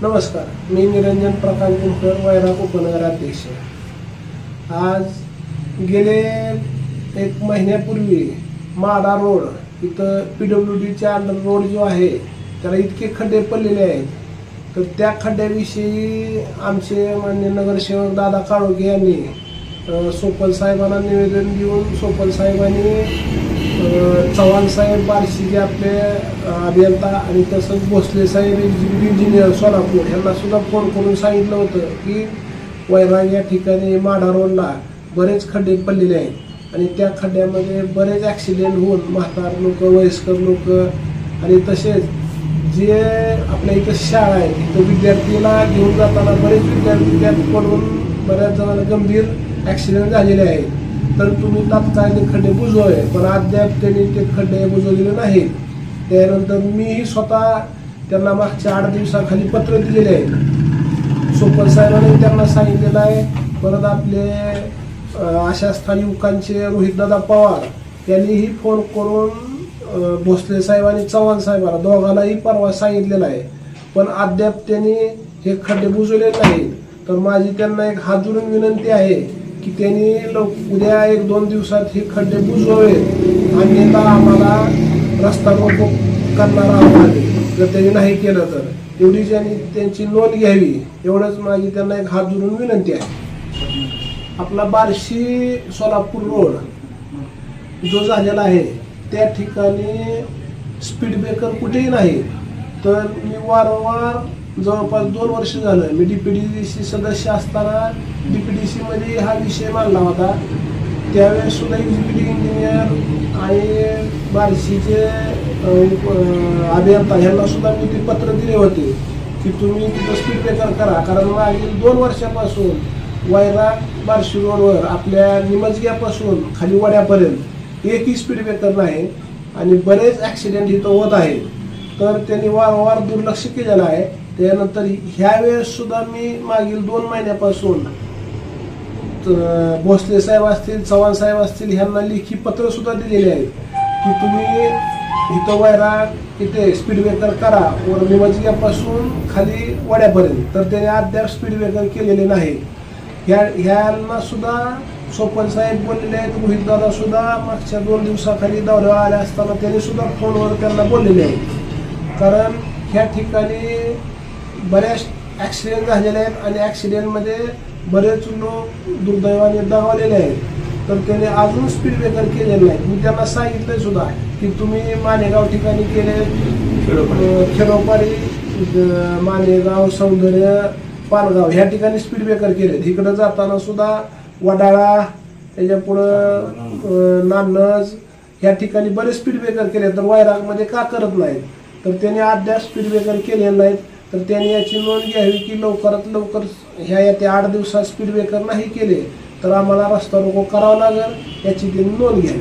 नमस्कार, मी निरंजन प्रकाश गुंटर, वैराग उपनगराध्यक्ष। आज गेले एक महिन्यापूर्वी माडा रोड इथं PWDच्या अंडर रोड जो आहे त्याला इतके खड्डे पडलेले आहेत, तर त्या खड्ड्याविषयी आमचे माननीय नगरसेवक दादा काळोखे यांनी सोपल साहेबांना निवेदन देऊन सोपल साहेबांनी चव्हाण साहेब बार्शीचे आपले अभियंता आणि तसंच भोसले साहेब इंजिनियर सोलापूर यांना सुद्धा फोन करून सांगितलं होतं की वैराग या ठिकाणी माढा रोडला बरेच खड्डे पडलेले आहेत आणि त्या खड्ड्यामध्ये बरेच ॲक्सिडेंट होऊन म्हातार लोक, वयस्कर लोक आणि तसेच जे आपल्या इथं शाळा आहे तिथं विद्यार्थीला घेऊन जाताना बरेच विद्यार्थी त्यात पडून बऱ्याच जणांना गंभीर ॲक्सिडेंट झालेले आहेत। तर तुम्ही तात्काळ ते खड्डे बुजवावे, पण अद्याप त्यांनी ते खड्डे बुजवलेले नाहीत। त्यानंतर मीही स्वतः त्यांना मागच्या 8 दिवसाखाली पत्र दिलेले आहे। सोपल साहेबांनी त्यांना सांगितलेलं आहे। परत आपले आशास्थान युवकांचे रोहितदादा पवार यांनीही फोन करून भोसले साहेब आणि चव्हाण साहेबांना दोघांनाही परवा सांगितलेलं आहे, पण अद्याप त्यांनी हे खड्डे बुजवले नाहीत। तर माझी त्यांना एक हात जोडून विनंती आहे की त्यांनी उद्या 1-2 दिवसात हे खड्डे बुजवावे, अन्यथा आम्हाला रस्ता रोको करणार आहोत जर त्यांनी नाही केलं तर। एवढी त्यांची नोंद घ्यावी, एवढंच माझी त्यांना एक हात जोडून विनंती आहे। आपला बार्शी सोलापूर रोड जो झालेला आहे त्या ठिकाणी स्पीड ब्रेकर कुठेही नाही। तर मी वारंवार जवळपास 2 वर्ष झालं मी DPDC सदस्य असताना DPDC मध्ये हा विषय मांडला होता। त्यावेळेस सुद्धा एक्झिक्युटिव्ह इंजिनियर आणि बार्शीचे अभियंता यांना सुद्धा मी ते पत्र दिले होते की तुम्ही तिथं स्पीड ब्रेकर करा, कारण मागील 2 वर्षापासून वैराग बार्शी रोडवर आपल्या निमजग्यापासून खाली वड्यापर्यंत एकही स्पीड ब्रेकर नाही आणि बरेच ॲक्सिडेंट इथं होत आहेत। तर त्यांनी वारंवार दुर्लक्ष केलेलं आहे। त्यानंतर ह्या वेळेस सुद्धा मी मागील 2 महिन्यापासून भोसले साहेब असतील, चव्हाण साहेब असतील ह्यांना लेखी पत्र सुद्धा दिलेले आहेत की तुम्ही इथं वैराग इथे स्पीड ब्रेकर करा वर निमजग्यापासून खाली वड्यापर्यंत। तर त्याने अद्याप स्पीड ब्रेकर केलेले नाही। ह्यांना सुद्धा सोपल साहेब बोललेले आहेत। रोहितदादा सुद्धा मागच्या 2 दिवसाखाली दौऱ्यावर आले असताना त्यांनी सुद्धा फोनवर त्यांना बोललेले आहेत, कारण ह्या ठिकाणी बऱ्याच ॲक्सिडेंट झालेले आहेत आणि ॲक्सिडेंटमध्ये बरेच लोक दुर्दैवाने दगावलेले आहेत। तर त्याने अजून स्पीड ब्रेकर केलेले नाहीत। मी त्यांना सांगितलंय सुद्धा की तुम्ही मानेगाव ठिकाणी केले, खेडोपाडी, मानेगाव, सौंदर्य, पालगाव ह्या ठिकाणी स्पीड ब्रेकर केले। इकडं जाताना सुद्धा वडाळा, त्याच्या पुढं नानज ह्या ठिकाणी बरेच स्पीड ब्रेकर केले, तर वैरागमध्ये का करत नाहीत? तर त्यांनी अद्याप स्पीड ब्रेकर केलेले नाहीत। तर त्यांनी याची नोंद घ्यावी की लवकरात लवकर ह्या 8 दिवसात स्पीड ब्रेकर नाही केले तर आम्हाला रस्ता रोको करावा लागेल, याची त्यांनी नोंद घ्यावी।